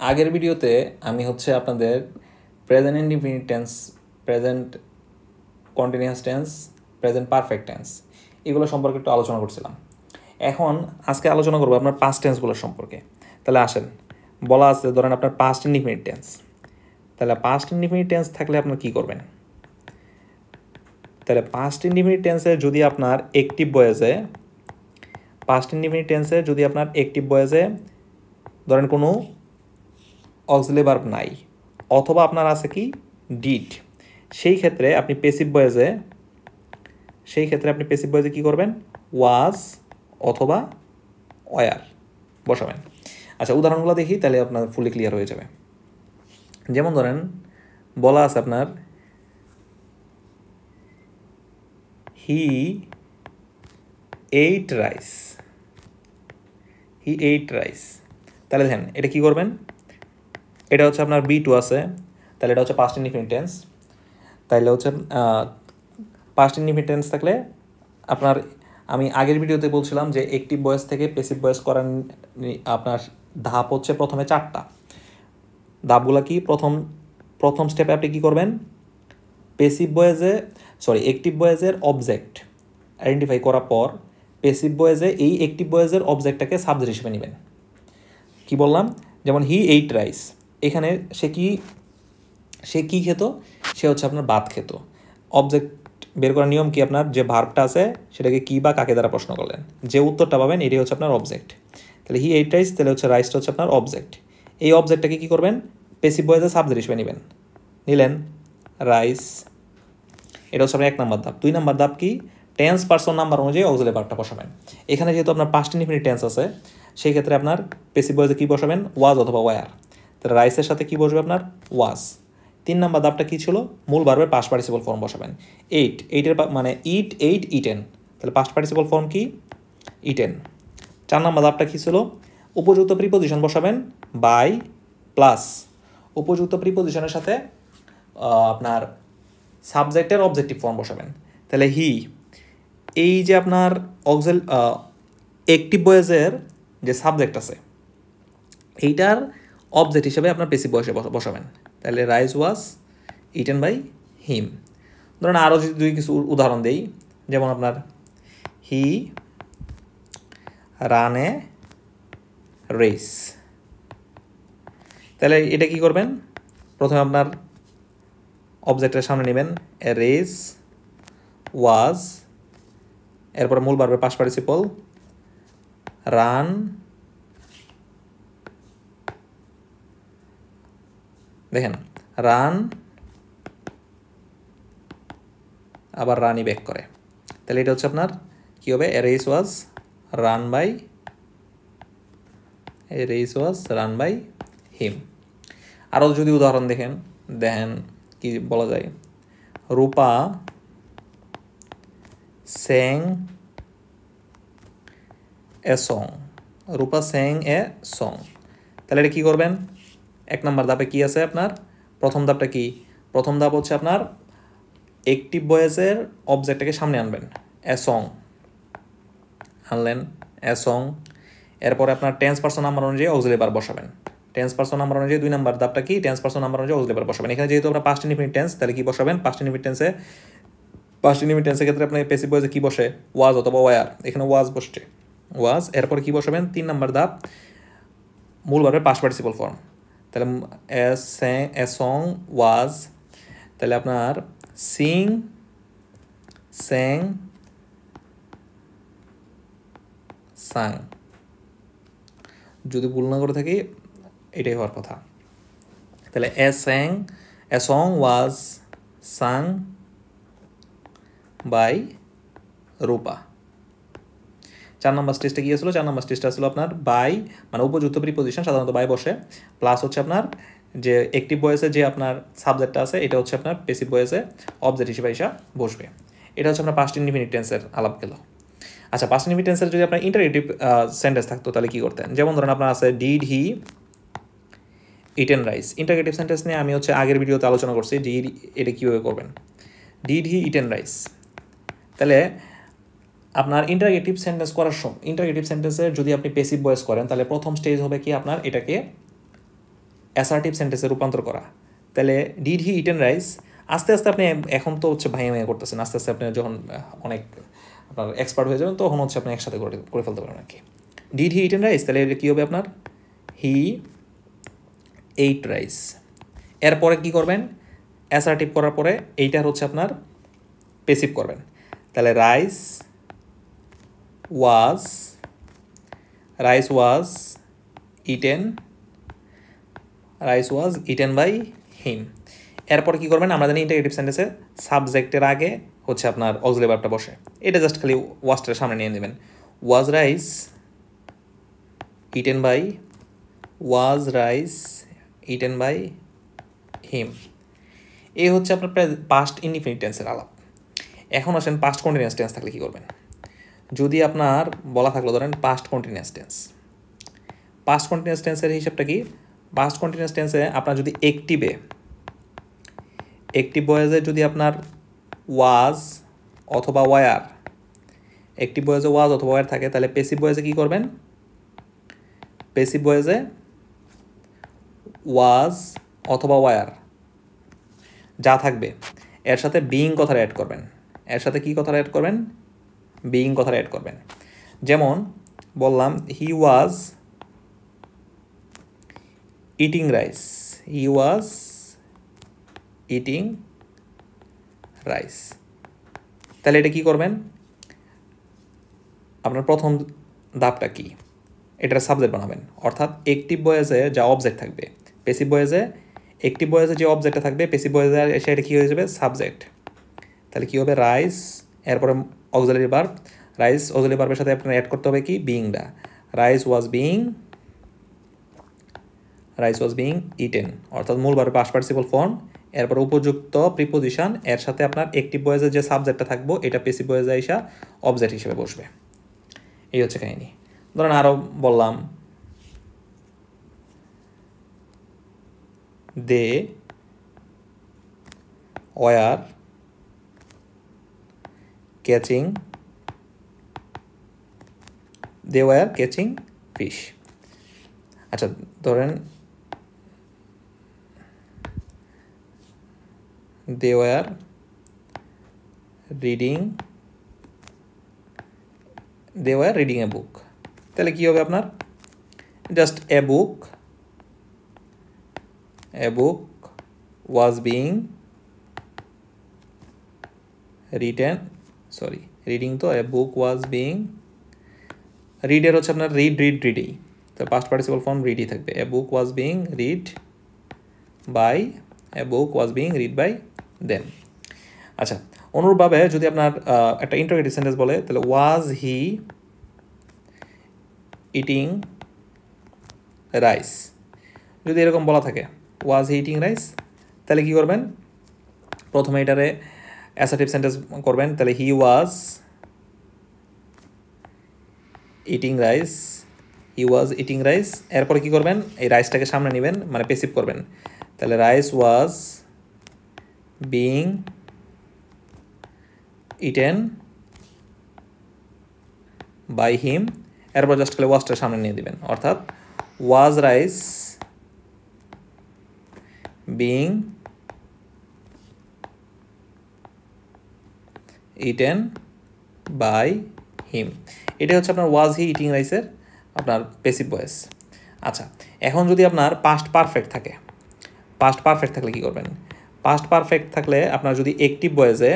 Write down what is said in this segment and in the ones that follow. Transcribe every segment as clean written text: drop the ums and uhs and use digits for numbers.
আগের ভিডিওতে আমি হচ্ছে আপনাদের present indefinite tense, present continuous tense, present perfect tense এগুলো সম্পর্কে একটু আলোচনা করছিলাম। এখন আজকে আলোচনা করবো আপনার পাস্ট টেন্সগুলোর সম্পর্কে। তাহলে আসেন, বলা আছে ধরেন আপনার পাস্ট ইনডিফিনিট টেন্স। তাহলে পাস্ট ইনডিফিনিট টেন্স থাকলে আপনার কী করবেন? তাহলে পাস্ট ইনডিফিনিট টেন্সে যদি আপনার অ্যাক্টিভ ভয়েসে, পাস্ট ইনডিফিনিট টেন্সে যদি আপনার অ্যাক্টিভ ভয়েসে ধরেন কোনো অক্সিলারি ভার্ব নাই, অথবা আপনার আছে কি ডিড, সেই ক্ষেত্রে আপনি প্যাসিভ ভয়েসে, কী করবেন? ওয়াজ অথবা ওয়ার বসাবেন। আচ্ছা, উদাহরণগুলো দেখি, তাহলে আপনার ফুলি ক্লিয়ার হয়ে যাবে। যেমন ধরেন বলা আছে আপনার হি এইট রাইস, তাহলে দেখেন এটা কি করবেন? এটা হচ্ছে আপনার B2 আছে, তাহলে এটা হচ্ছে পাস্ট ইনডিফিনিট টেন্স। তাহলে হচ্ছে পাস্ট ইনডিফিনিট টেন্স থাকলে আপনার, আমি আগের ভিডিওতে বলছিলাম যে অ্যাক্টিভ ভয়েস থেকে প্যাসিভ ভয়েস করার আপনার ধাপ হচ্ছে প্রথমে 4টা। ধাপগুলো কি? প্রথম স্টেপে আপনি কী করবেন? অ্যাক্টিভ ভয়েসের অবজেক্ট আইডেন্টিফাই করার পর প্যাসিভ ভয়েসে এই অ্যাক্টিভ ভয়েসের অবজেক্টটাকে সাবজেক্ট হিসেবে নেবেন। কি বললাম? যেমন হি এইট রাইস, এখানে সে কি খেত? সে হচ্ছে আপনার ভাত খেত। অবজেক্ট বের করার নিয়ম কি? আপনার যে ভার্বটা আছে সেটাকে কি বা কাকে দ্বারা প্রশ্ন করলেন, যে উত্তরটা পাবেন এটাই হচ্ছে আপনার অবজেক্ট। তাহলে হি এইট রাইস, তাহলে হচ্ছে রাইসটা হচ্ছে আপনার অবজেক্ট। এই অবজেক্টটাকে কী করবেন? প্যাসিভ ভয়েসে সাবজেক্ট হিসেবে নেবেন। নিলেন রাইস, এটা হচ্ছে আপনার 1 নম্বর ধাপ। 2 নম্বর ধাপ কি? টেন্স পারসন নাম্বার অনুযায়ী অক্সিলারি ভার্বটা বসাবেন। এখানে যেহেতু আপনার পাস্ট ইনডিফিনিট টেন্স আছে, সেই ক্ষেত্রে আপনার প্যাসিভ ভয়েসে কী বসাবেন? ওয়াজ অথবা ওয়ার। তাহলে রাইসের সাথে কী বসবে? আপনার ওয়াজ। 3 নম্বর ধাপটা কী ছিল? মূল ভার্বের পাস্ট পার্টিসিপল ফর্ম বসাবেন। এইটের মানে ইটেন, তাহলে পাস্ট পার্টিসিপল ফর্ম কি? ইটেন। 4 নম্বর ধাপটা কী ছিল? উপযুক্ত প্রিপোজিশন বসাবেন বাই প্লাস উপযুক্ত প্রিপোজিশনের সাথে আপনার সাবজেক্টের অবজেক্টিভ ফর্ম বসাবেন। তাহলে হি, এই যে আপনার অ্যাক্টিভ ভয়েসের যে সাবজেক্ট আছে এইটার অবজেক্ট হিসেবে আপনার প্যাসিভ ভয়েসে বসাবেন। তাহলে rice was eaten by him. ধরুন আরও যদি কিছু উদাহরণ দেই, যেমন আপনার হি রান এ রেস, তাহলে এটা কি করবেন? প্রথমে আপনার অবজেক্টের সামনে নেবেন এ রেস ওয়াজ, এরপরে মূল ভার্বের পাস্ট পার্টিসিপল রান, দেখেন রান, আবার রানই ব্যাক করে। তাহলে এটা হচ্ছে আপনার কী হবে? A race was run by him. আরও যদি উদাহরণ দেখেন কি বলা যায়? রূপা স্যাং এ সং, তাহলে এটা কী করবেন? 1 নম্বর ধাপে কি আছে আপনার? প্রথম ধাপটা কি? প্রথম ধাপ হচ্ছে আপনার অ্যাক্টিভ ভয়েসের অবজেক্টটাকে সামনে আনবেন, এ সং আনলেন, এ সং। এরপরে আপনার টেন্স পারসন নাম্বার অনুযায়ী অক্সিলারি ভার্ব বসাবেন। টেন্স পারসন নাম্বার অনুযায়ী 2 নম্বর ধাপটা কি? টেন্স পারসন নাম্বার অনুযায়ী অক্সিলারি ভার্ব বসাবেন। এখানে যেহেতু আমরা পাস্ট ইনডিফিনিট টেন্স, তাহলে কি বসাবেন? পাস্ট ইনডিফিনিট টেন্সের ক্ষেত্রে আপনার প্যাসিভ ভয়েসে কি বসে? ওয়াজ অথবা ওয়ার। এখানে ওয়াজ বসছে, ওয়াজ। এরপর কি বসাবেন? 3 নম্বর ধাপ মূল ভার্বের পাস্ট পার্টিসিপল ফর্ম। তাহলে এ সং ওয়াজ, তাহলে আপনার সিং স্যাং সাং, যদি ভুল না করে থাকি এটাই হওয়ার কথা। তাহলে a song was sung by রূপা। 4 নম্বর স্টেজটা কী ছিল? 4 নম্বর স্টেজটা ছিল আপনার বাই, মানে উপযুক্ত প্রিপোজিশন সাধারণত বাই বসে, প্লাস হচ্ছে আপনার যে অ্যাক্টিভ ভয়েসে যে আপনার সাবজেক্টটা আছে এটা হচ্ছে আপনার প্যাসিভ ভয়েসে অবজেক্ট হিসেবে এসে বসবে। এটা হচ্ছে আপনার পাস্ট ইনডিফিনিট টেন্সের আলাপ গেল। আচ্ছা, পাস্ট ইনডিফিনিট টেন্সের যদি আপনার ইন্টারগেটিভ সেন্টেন্স থাকতো তাহলে কী করতেন? যেমন ধরেন আপনার আছে did he eaten rice. Interrogative sentence নিয়ে আমি হচ্ছে আগের ভিডিওতে আলোচনা করছি এটা কীভাবে করবেন। ডিড হি ইটেন রাইস, তাহলে আপনার ইন্টারগেটিভ সেন্টেন্স করার সময় ইন্টারগেটিভ সেন্টেন্সের যদি আপনি প্যাসিভ ভয়েস করেন তাহলে প্রথম স্টেজ হবে কি? আপনার এটাকে অ্যাসার্টিভ সেন্টেন্সে রূপান্তর করা। তাহলে ডিড হি ইটেন রাইস, আস্তে আস্তে আপনি এখন তো হচ্ছে ভাইয়া ভাইয়া করতেছেন, আস্তে আস্তে আপনি যখন অনেক আপনার এক্সপার্ট হয়ে যাবেন তখন হচ্ছে আপনি একসাথে করে ফেলতে পারবেন আর কি। ডিড হি ইটেন রাইস, তাহলে কী হবে আপনার হি এইট রাইস। এরপরে কী করবেন, অ্যাসার্টিভ করার পরে এইটার হচ্ছে আপনার পেসিভ করবেন। তাহলে rice was eaten by him. এরপরে কী করবেন, আমরা জানি ইন্টারগেটিভ সেন্টেন্সে সাবজেক্টের আগে হচ্ছে আপনার অক্সিলারি ভার্বটা বসে, এটা জাস্ট খালি ওয়াজটার সামনে নিয়ে নেবেন। ওয়াজ রাইস ইটেন বাই হিম। এই হচ্ছে আপনার পাস্ট ইনডিফিনিট টেন্সের আলাপ। এখন আসেন পাস্ট কন্টিনিউয়াস টেন্স থাকলে কী করবেন। যদি আপনার বলা থাকলো ধরেন পাস্ট কন্টিনিউয়াস টেন্সের হিসাবটা কি, পাস্ট কন্টিনিউয়াস টেন্সে আপনার যদি অ্যাক্টিভ ভয়েসে যদি আপনার ওয়াজ অথবা ওয়ার থাকে, তাহলে পেসিভ ভয়েসে কী করবেন, পেসিভ ভয়েসে ওয়াজ অথবা ওয়ার যা থাকবে এর সাথে বিইং কথাটা অ্যাড করবেন। এর সাথে কী কথাটা অ্যাড করবেন, বিইং কথাটা অ্যাড করবেন। যেমন বললাম হি ওয়াজ ইটিং রাইস, তাহলে এটা কী করবেন, আপনার প্রথম ধাপটা কি, এটার সাবজেক্ট বানাবেন। অর্থাৎ অ্যাক্টিভ ভয়েসে যা অবজেক্ট থাকবে, পেসিভ ভয়েসে অ্যাক্টিভ ভয়েসে যে অবজেক্টটা থাকবে পেসিভ ভয়েসে এসে এটা কী হয়ে যাবে, সাবজেক্ট। তাহলে কী হবে, রাইস, এরপরে অক্সিলারি ভার্ব, রাইস অক্সিলারি ভার্বের সাথে আপনার অ্যাড করতে হবে কি, বিইংটা। রাইস ওয়াজ বিইং ইটেন, অর্থাৎ মূল ভার্বের পাস্ট পার্টিসিপল ফর্ম, এরপর উপযুক্ত প্রিপোজিশন, এর সাথে আপনার অ্যাক্টিভ ভয়েসের যে সাবজেক্টটা থাকবো এটা পেসিভ ভয়েসে আইসা অবজেক্ট হিসেবে বসবে। এই হচ্ছে কাহিনী। ধরেন আরও বললাম দে ওয়ার ক্যাচিং ফিশ। আচ্ছা ধরেন দে ওয়ার রিডিং এ বুক, তাহলে কী হবে আপনার, just a book was being reading, তো এ বুক ওয়াজ বিইং রিডের হচ্ছে আপনার রিডেই, তো পাস্ট পার্টিসিপল ফর্ম রিডই থাকবে। এ বুক ওয়াজ বিইং রিড বাই দেম। আচ্ছা অনুরূপভাবে যদি আপনার একটা ইন্টারোগেটিভ সেন্টেন্স বলে, তাহলে ওয়াজ হি ইটিং রাইস, যদি এরকম বলা থাকে ওয়াজ হি ইটিং রাইস, তাহলে কী করবেন, প্রথমে এটারে অ্যাসার্টিভ সেন্টেন্স করবেন। তাহলে হি ওয়াজ ইটিং রাইস, এরপরে কী করবেন, এই রাইসটাকে সামনে নেবেন, মানে পেসিভ করবেন। তাহলে rice was being eaten by him, এরপর জাস্ট খালি ওয়াজটা সামনে নিয়ে দিবেন। অর্থাৎ was rice being eaten by him, এটা হচ্ছে আপনার ওয়াজ হি ইটিং রাইসের আপনার পেসিভ ভয়েস। আচ্ছা এখন যদি আপনার পাস্ট পারফেক্ট থাকলে কী করবেন, পাস্ট পারফেক্ট থাকলে আপনার যদি অ্যাক্টিভ ভয়েসে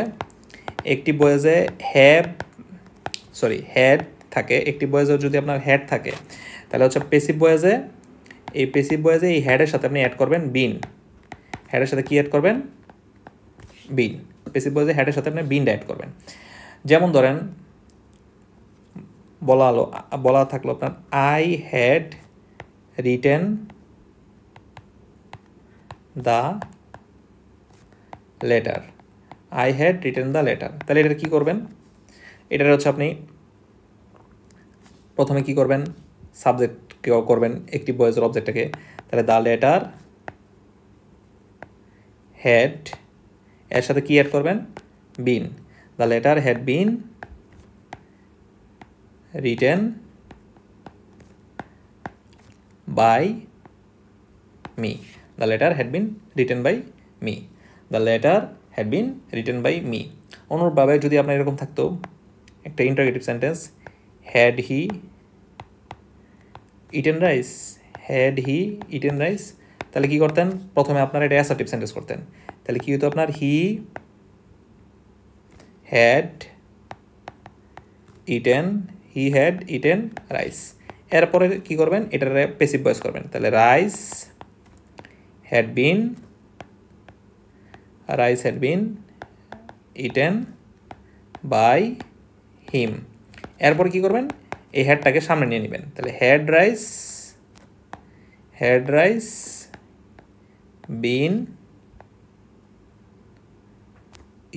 হ্যাড থাকে, অ্যাক্টিভ ভয়েসে যদি আপনার হ্যাড থাকে, তাহলে হচ্ছে পেসিভ ভয়েসে এই হ্যাডের সাথে আপনি অ্যাড করবেন বিন, হ্যাডের সাথে কি অ্যাড করবেন, বিন। পেসিভ ভয়েসে হ্যাডের সাথে আপনি বিনটা অ্যাড করবেন। যেমন ধরেন বলা থাকলো আপনার I had written the letter, তাহলে এটা কী করবেন, এটার হচ্ছে আপনি প্রথমে কি করবেন, সাবজেক্ট করবেন অ্যাক্টিভ ভয়েসের অবজেক্টটাকে, তাহলে দ্য লেটার হ্যাড, এর সাথে কি অ্যাড করবেন, been, the letter had been written by me, the letter had been written by me, the letter had been written by me. অনুরূপভাবে যদি আপনার এরকম থাকতো একটা interrogative sentence, had he eaten rice, had he eaten rice, তাহলে কী করতেন, প্রথমে আপনার এটা অ্যাসার্টিভ সেন্টেন্স করতেন, তাহলে কী হতো আপনার হি হ্যাড ইটেন রাইস। এরপরে কী করবেন, এটার প্যাসিভ ভয়েস করবেন, তাহলে rice had been eaten by him. এরপর কী করবেন, এই হ্যাডটাকে সামনে নিয়ে নেবেন, তাহলে had rice been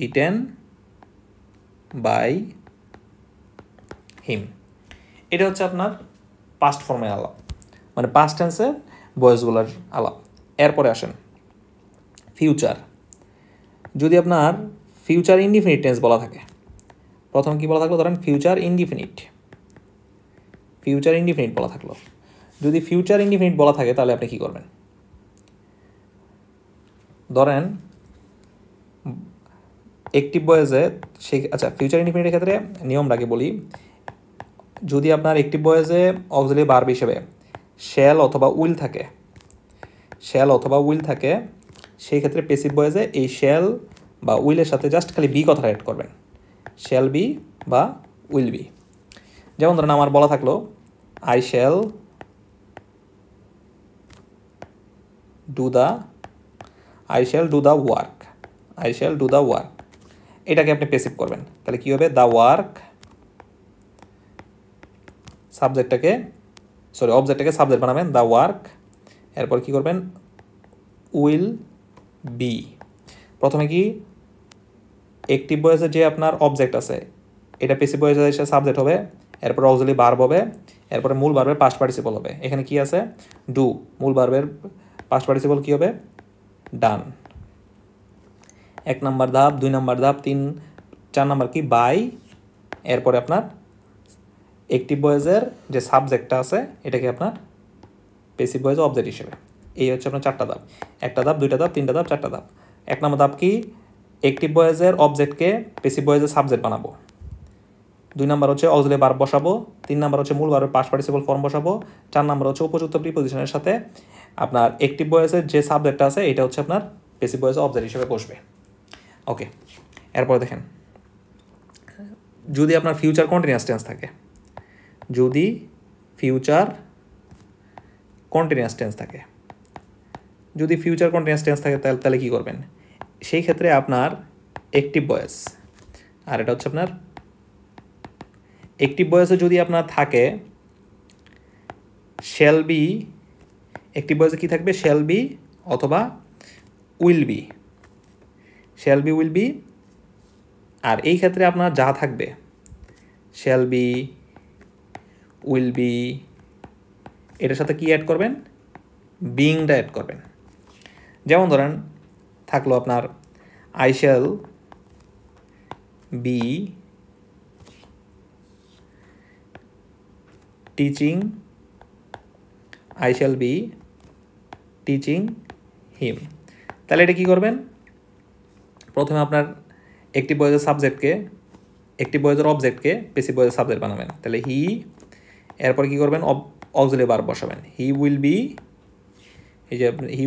eaten by him. এটা হচ্ছে আপনার পাস্ট ফর্মের আলাপ, মানে পাস্ট টেন্সের ভয়েসগুলোর আলাপ। এরপরে আসেন ফিউচার। যদি আপনার ফিউচার ইনডিফিনিট টেন্স বলা থাকে, প্রথম কী বলা থাকলো, ধরেন ফিউচার ইনডিফিনিট বলা থাকলো। যদি ফিউচার ইনডিফিনিট বলা থাকে তাহলে আপনি কী করবেন, ধরেন অ্যাক্টিভ ভয়েসে আচ্ছা ফিউচার ইনডিফিনিটের ক্ষেত্রে নিয়মটাকে বলি। যদি আপনার অ্যাক্টিভ ভয়েসে অক্সিলারি ভার্ব হিসেবে শ্যাল অথবা উইল থাকে, সেই ক্ষেত্রে প্যাসিভ ভয়েসে এই শ্যাল বা উইলের সাথে জাস্ট খালি বি কথাটা অ্যাড করবেন, শ্যাল বি বা উইল বি। যেমন ধরেন আমার বলা থাকলো I shall do the work, এটাকে আপনি প্যাসিভ করবেন, তাহলে কী হবে, দ্য ওয়ার্ক অবজেক্টটাকে সাবজেক্ট বানাবেন, দ্য ওয়ার্ক, এরপর কী করবেন, উইল বি। প্রথমে কি অ্যাক্টিভ ভয়েসে যে আপনার অবজেক্ট আছে এটা প্যাসিভ ভয়েসে এসে সাবজেক্ট হবে, এরপর অক্সিলারি ভার্ব হবে, এরপরে মূল ভার্বের পাস্ট পার্টিসিপল হবে। এখানে কি আছে, ডু, মূল ভার্বের পাস্ট পার্টিসিপল কি হবে, ডান। 1 নম্বর ধাপ, 2 নম্বর ধাপ, 3, 4 নম্বর কি বাই, এরপরে আপনার অ্যাক্টিভ ভয়েসের যে সাবজেক্টটা আছে এটাকে আপনার প্যাসিভ ভয়েস অবজেক্ট হিসেবে। এই হচ্ছে আপনার 4টা ধাপ, 1টা ধাপ, 2টা ধাপ, 3টা ধাপ, 4টা ধাপ। 1 নম্বর ধাপ কি, অ্যাক্টিভ ভয়েসের অবজেক্টকে প্যাসিভ ভয়েসের সাবজেক্ট বানাবো। 2 নম্বর হচ্ছে অক্সিলারি ভার্ব বসাবো, 3 নম্বর হচ্ছে মূল ভার্বের পাস্ট পার্টিসিপল ফর্ম বসাবো, 4 নম্বর হচ্ছে উপযুক্ত প্রিপোজিশনের সাথে আপনার অ্যাক্টিভ ভয়েসের যে সাবজেক্টটা আছে এটা হচ্ছে আপনার প্যাসিভ ভয়েসের অবজেক্ট হিসেবে বসবে। ওকে, এরপরে দেখেন যদি আপনার ফিউচার কন্টিনিউয়াস টেন্স থাকে, তাহলে কী করবেন, সেই ক্ষেত্রে আপনার অ্যাক্টিভ ভয়েস, আর এটা হচ্ছে আপনার অ্যাক্টিভ ভয়েসে যদি আপনার থাকে শ্যাল বি, অ্যাক্টিভ ভয়েসে কী থাকবে, শ্যাল বি অথবা উইল বি, আর এই ক্ষেত্রে আপনার যা থাকবে শ্যাল বি, উইল বি, এটার সাথে কি অ্যাড করবেন, বিংটা অ্যাড করবেন। যেমন ধরেন থাকলো আপনার আই শ্যাল বি টিচিং হিম, তাহলে এটা কী করবেন, প্রথমে আপনার অ্যাক্টিভ ভয়েসের অবজেক্টকে প্যাসিভ ভয়েসের সাবজেক্ট বানাবেন, তাহলে হি, এরপর কী করবেন, অক্সিলারি ভার্ব বসাবেন, হি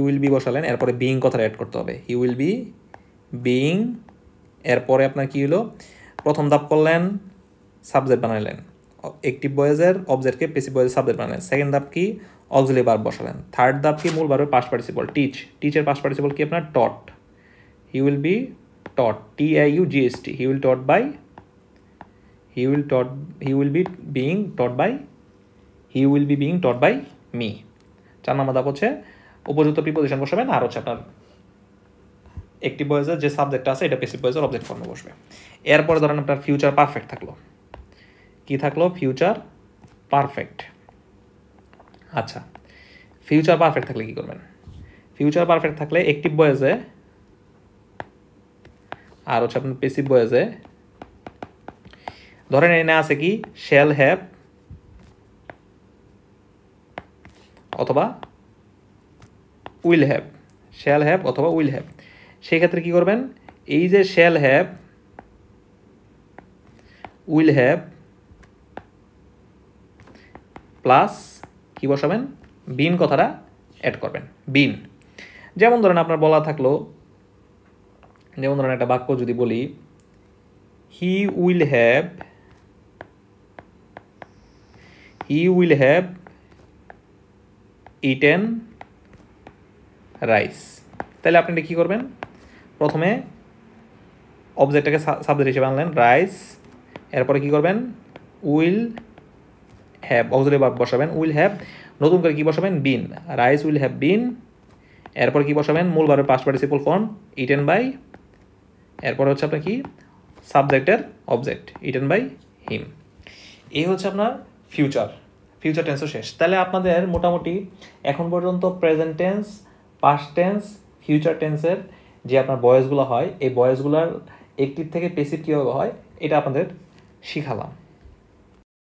উইল বি বসালেন, এরপরে বিইং কথাটা অ্যাড করতে হবে, হি উইল বি বিইং। এরপরে আপনার কী হলো, প্রথম ধাপ করলেন সাবজেক্ট বানালেন, অ্যাক্টিভ ভয়েসের অবজেক্টকে প্যাসিভ ভয়েসের সাবজেক্ট বানালেন। সেকেন্ড ধাপ কি, অক্সিলারি ভার্ব বসালেন। থার্ড ধাপ কি, মূল ভার্বের পাস্ট পার্টিসিপল, টিচের পাস্ট পার্টিসিপল কি আপনার taught, he will be taught, TIUGST, he will be being taught by me. 4 নম্বর ধাপ হচ্ছে উপযুক্ত প্রিপোজিশন বসাবেন, আর হচ্ছে আপনার অ্যাক্টিভ ভয়েসের যে সাবজেক্টটা আছে এটা প্যাসিভ ভয়েসের অবজেক্ট ফর্মে বসবে। এরপরে ধরেন আপনার ফিউচার পারফেক্ট থাকলো, কি থাকলো, ফিউচার পারফেক্ট। আচ্ছা, ফিউচার পারফেক্ট থাকলে কি করবেন, ফিউচার পারফেক্ট থাকলে অ্যাক্টিভ ভয়েসে আর হচ্ছে আপনার প্যাসিভ ভয়েসে ধরেন এনে আছে কি, শ্যাল হ্যাভ অথবা উইল হ্যাভ, শ্যাল হ্যাভ অথবা উইল হ্যাভ। সেই ক্ষেত্রে কী করবেন, এই যে shall have, will have plus কী বসাবেন, বিন কথাটা অ্যাড করবেন, বিন। যেমন ধরেন আপনার বলা থাকলো, যেমন ধরেন একটা বাক্য যদি বলি, he will have eaten rice. তাহলে আপনি কী করবেন, প্রথমে অবজেক্টটাকে সাবজেক্ট হিসেবে আনলেন রাইস, এরপরে কী করবেন, উইল হ্যাভ অক্সিলারি ভার্ব বসাবেন, উইল হ্যাভ নতুন করে কী বসাবেন, been, rice will have been, এরপর কী বসাবেন, মূল ভার্বের past participle form eaten by, এরপরে হচ্ছে আপনার কি সাবজেক্টের অবজেক্ট ইটেন বাই হিম। এই হচ্ছে আপনার ফিউচার টেন্সও শেষ। তাহলে আপনাদের মোটামুটি এখন পর্যন্ত present tense, past tense, future টেন্সের যে আপনার ভয়েসগুলো হয়, এই ভয়েসগুলোর একটিভ থেকে পেসিভ কীভাবে হয় এটা আপনাদের শিখালাম।